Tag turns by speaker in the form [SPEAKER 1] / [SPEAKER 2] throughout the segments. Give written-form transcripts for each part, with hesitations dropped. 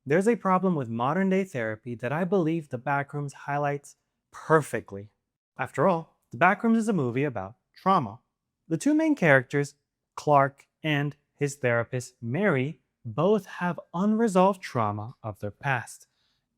[SPEAKER 1] There's a problem with modern day therapy that I believe The Backrooms highlights perfectly. After all, The Backrooms is a movie about trauma. The two main characters, Clark and his therapist, Mary, both have unresolved trauma of their past.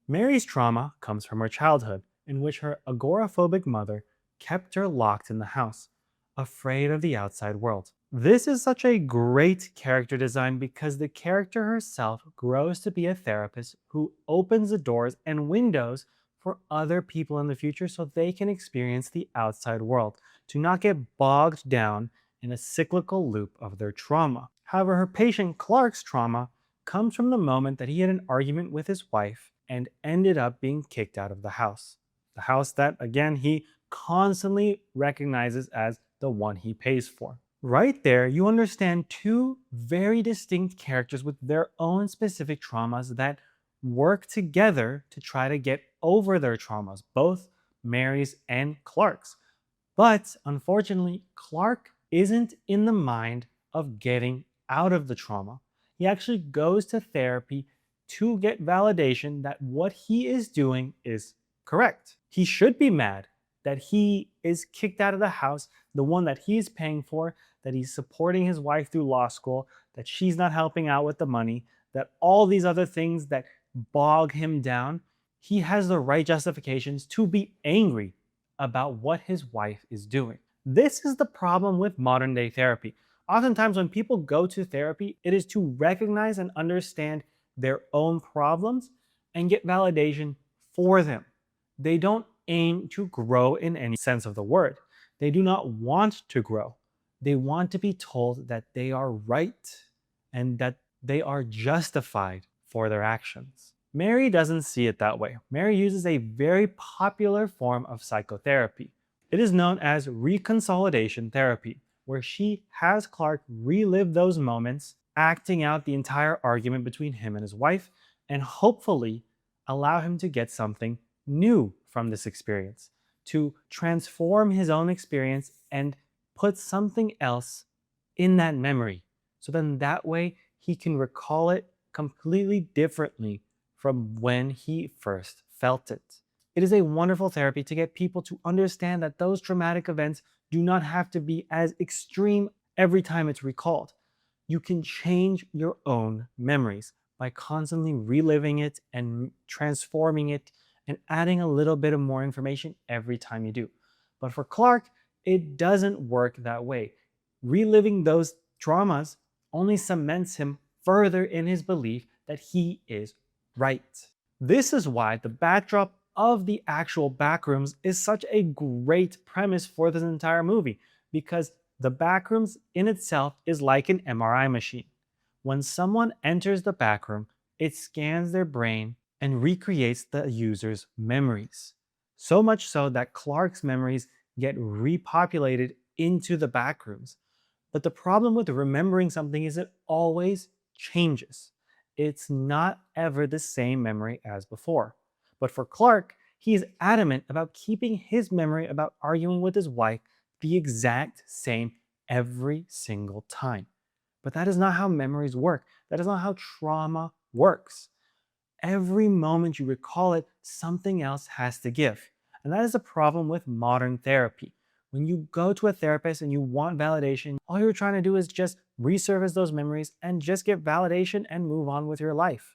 [SPEAKER 1] Mary's trauma comes from her childhood, in which her agoraphobic mother kept her locked in the house, afraid of the outside world. This is such a great character design because the character herself grows to be a therapist who opens the doors and windows for other people in the future so they can experience the outside world, to not get bogged down in a cyclical loop of their trauma. However, her patient Clark's trauma comes from the moment that he had an argument with his wife and ended up being kicked out of the house. The house that, again, he constantly recognizes as the one he pays for. Right there, you understand two very distinct characters with their own specific traumas that work together to try to get over their traumas, both Mary's and Clark's. But unfortunately, Clark isn't in the mind of getting out of the trauma. He actually goes to therapy to get validation that what he is doing is correct. He should be mad that he is kicked out of the house, the one that he's paying for, that he's supporting his wife through law school, that she's not helping out with the money, that all these other things that bog him down. He has the right justifications to be angry about what his wife is doing. This is the problem with modern day therapy. Oftentimes, when people go to therapy, it is to recognize and understand their own problems and get validation for them. They don't aim to grow in any sense of the word. They do not want to grow. They want to be told that they are right and that they are justified for their actions. Mary doesn't see it that way. Mary uses a very popular form of psychotherapy. It is known as reconsolidation therapy, where she has Clark relive those moments, acting out the entire argument between him and his wife, and hopefully allow him to get something new from this experience, to transform his own experience and put something else in that memory. So then that way he can recall it completely differently from when he first felt it. It is a wonderful therapy to get people to understand that those traumatic events do not have to be as extreme every time it's recalled. You can change your own memories by constantly reliving it and transforming it and adding a little bit of more information every time you do. But for Clark, it doesn't work that way. Reliving those traumas only cements him further in his belief that he is right. This is why the backdrop of the actual Backrooms is such a great premise for this entire movie, because the Backrooms in itself is like an MRI machine. When someone enters the backroom, it scans their brain and recreates the user's memories. So much so that Clark's memories get repopulated into the backrooms. But the problem with remembering something is it always changes. It's not ever the same memory as before. But for Clark, he is adamant about keeping his memory about arguing with his wife the exact same every single time. But that is not how memories work. That is not how trauma works. Every moment you recall it, something else has to give. And that is a problem with modern therapy. When you go to a therapist and you want validation, all you're trying to do is just resurface those memories and just get validation and move on with your life,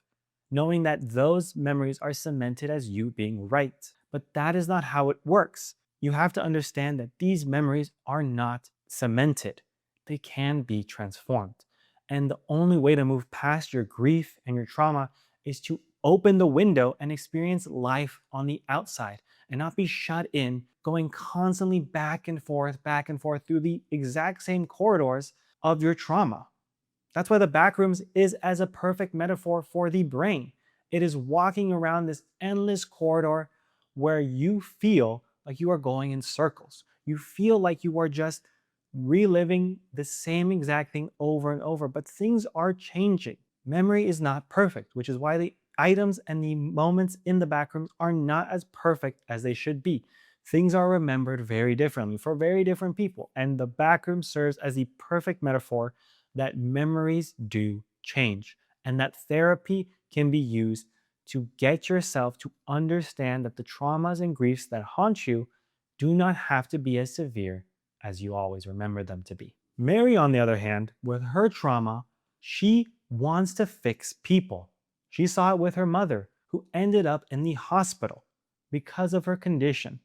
[SPEAKER 1] knowing that those memories are cemented as you being right. But that is not how it works. You have to understand that these memories are not cemented. They can be transformed. And the only way to move past your grief and your trauma is to open the window and experience life on the outside and not be shut in, going constantly back and forth through the exact same corridors of your trauma. That's why the Backrooms is as a perfect metaphor for the brain. It is walking around this endless corridor where you feel like you are going in circles. You feel like you are just reliving the same exact thing over and over, but things are changing. Memory is not perfect, which is why the items and the moments in the Backrooms are not as perfect as they should be. Things are remembered very differently for very different people, and the Backroom serves as the perfect metaphor that memories do change and that therapy can be used to get yourself to understand that the traumas and griefs that haunt you do not have to be as severe as you always remember them to be. Mary, on the other hand, with her trauma, she wants to fix people. She saw it with her mother, who ended up in the hospital because of her condition.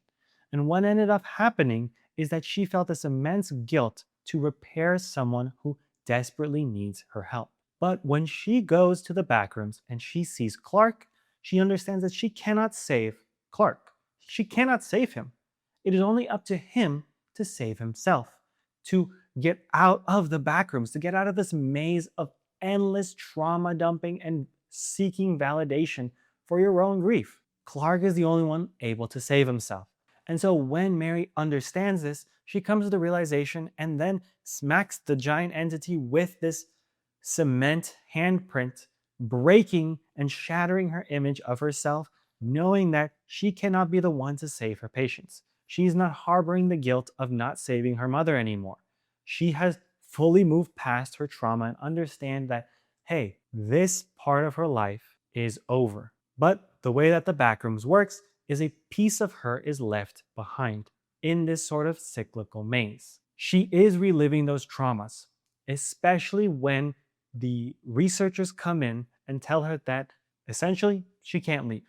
[SPEAKER 1] And what ended up happening is that she felt this immense guilt to repair someone who desperately needs her help. But when she goes to the backrooms and she sees Clark, she understands that she cannot save Clark. She cannot save him. It is only up to him to save himself, to get out of the backrooms, to get out of this maze of endless trauma dumping and seeking validation for your own grief. Clark is the only one able to save himself. And so when Mary understands this, she comes to the realization and then smacks the giant entity with this cement handprint, breaking and shattering her image of herself, knowing that she cannot be the one to save her patients. She's not harboring the guilt of not saving her mother anymore. She has fully moved past her trauma and understand that, hey, this part of her life is over. But the way that the backrooms works is a piece of her is left behind in this sort of cyclical maze. She is reliving those traumas, especially when the researchers come in and tell her that essentially she can't leave.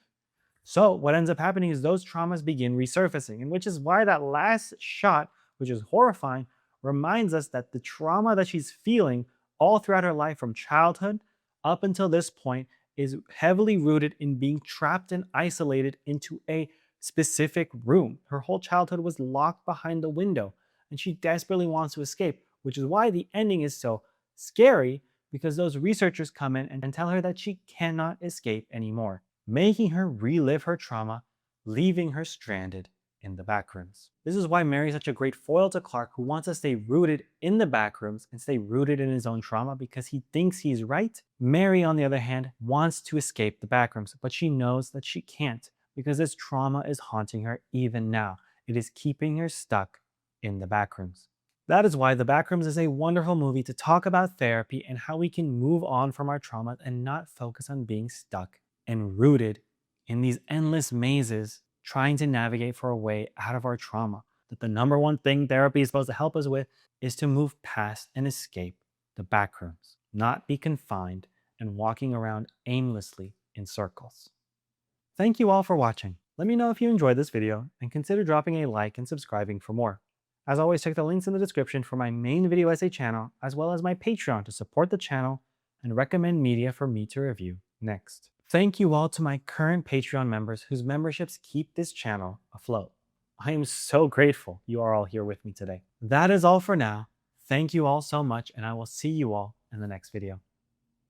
[SPEAKER 1] So what ends up happening is those traumas begin resurfacing, and which is why that last shot, which is horrifying, reminds us that the trauma that she's feeling all throughout her life from childhood up until this point is heavily rooted in being trapped and isolated into a specific room. Her whole childhood was locked behind the window, and she desperately wants to escape, which is why the ending is so scary, because those researchers come in and tell her that she cannot escape anymore, making her relive her trauma, leaving her stranded in the backrooms. This is why Mary is such a great foil to Clark, who wants to stay rooted in the backrooms and stay rooted in his own trauma because he thinks he's right. Mary, on the other hand, wants to escape the backrooms, but she knows that she can't because this trauma is haunting her even now. It is keeping her stuck in the backrooms. That is why The Backrooms is a wonderful movie to talk about therapy and how we can move on from our traumas and not focus on being stuck and rooted in these endless mazes, trying to navigate for a way out of our trauma. That the number one thing therapy is supposed to help us with is to move past and escape the backrooms, not be confined and walking around aimlessly in circles. Thank you all for watching. Let me know if you enjoyed this video and consider dropping a like and subscribing for more. As always, check the links in the description for my main video essay channel, as well as my Patreon to support the channel and recommend media for me to review next. Thank you all to my current Patreon members whose memberships keep this channel afloat. I am so grateful you are all here with me today. That is all for now. Thank you all so much, and I will see you all in the next video.